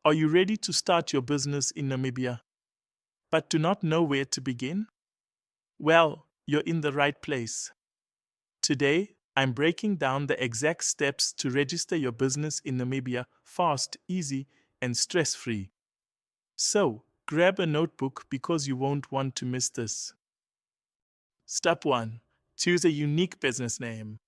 Are you ready to start your business in Namibia, but do not know where to begin? Well, you're in the right place. Today, I'm breaking down the exact steps to register your business in Namibia fast, easy, and stress free. So, grab a notebook because you won't want to miss this. Step 1. Choose a unique business name.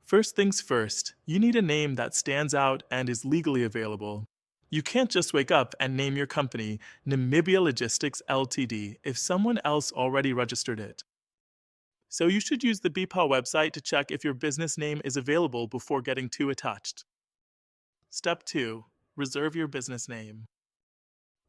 First things first, you need a name that stands out and is legally available. You can't just wake up and name your company Namibia Logistics Ltd. if someone else already registered it. So you should use the BPA website to check if your business name is available before getting too attached. Step 2. Reserve your business name.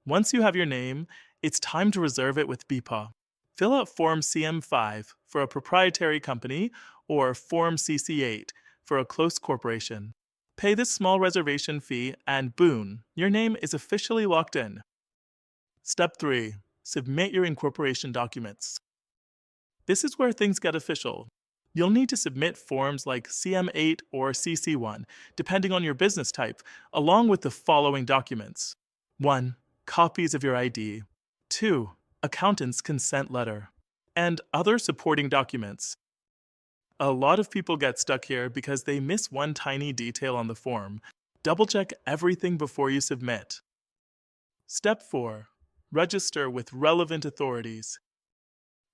Once you have your name, it's time to reserve it with BPA. Fill out Form CM5 for a proprietary company or Form CC8 for a close corporation. Pay this small reservation fee and boom, your name is officially locked in. Step 3. Submit your incorporation documents. This is where things get official. You'll need to submit forms like CM8 or CC1, depending on your business type, along with the following documents. 1. Copies of your ID. 2. Accountant's consent letter. And other supporting documents. A lot of people get stuck here because they miss one tiny detail on the form. Double-check everything before you submit. Step 4. Register with relevant authorities.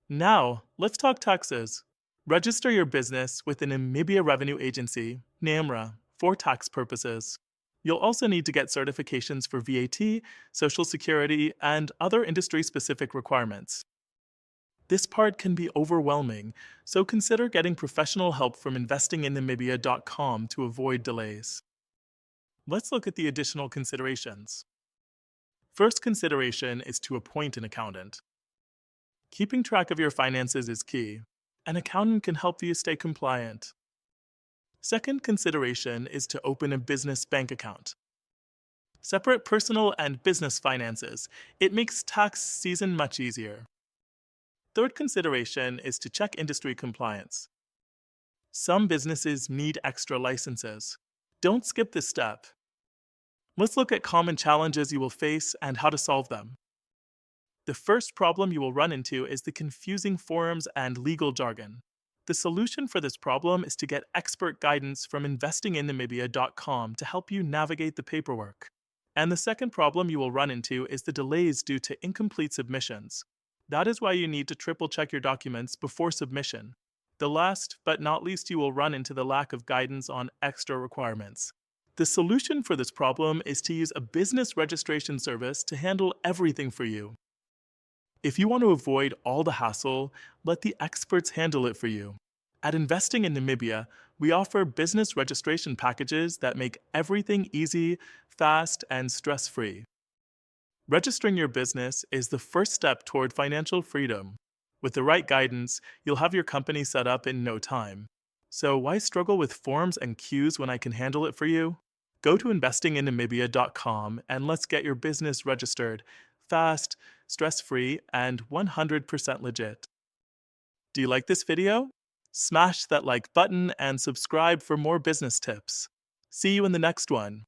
Now, let's talk taxes. Register your business with the Namibia Revenue Agency, NAMRA, for tax purposes. You'll also need to get certifications for VAT, Social Security, and other industry-specific requirements. This part can be overwhelming, so consider getting professional help from investinginnamibia.com to avoid delays. Let's look at the additional considerations. First consideration is to appoint an accountant. Keeping track of your finances is key. An accountant can help you stay compliant. Second consideration is to open a business bank account. Separate personal and business finances. It makes tax season much easier. Third consideration is to check industry compliance. Some businesses need extra licenses. Don't skip this step. Let's look at common challenges you will face and how to solve them. The first problem you will run into is the confusing forms and legal jargon. The solution for this problem is to get expert guidance from investinginnamibia.com to help you navigate the paperwork. And the second problem you will run into is the delays due to incomplete submissions. That is why you need to triple check your documents before submission. The last but not least, you will run into the lack of guidance on extra requirements. The solution for this problem is to use a business registration service to handle everything for you. If you want to avoid all the hassle, let the experts handle it for you. At Investing in Namibia, we offer business registration packages that make everything easy, fast, and stress-free. Registering your business is the first step toward financial freedom. With the right guidance, you'll have your company set up in no time. So why struggle with forms and queues when I can handle it for you? Go to investinginnamibia.com and let's get your business registered, fast, stress-free, and 100% legit. Do you like this video? Smash that like button and subscribe for more business tips. See you in the next one.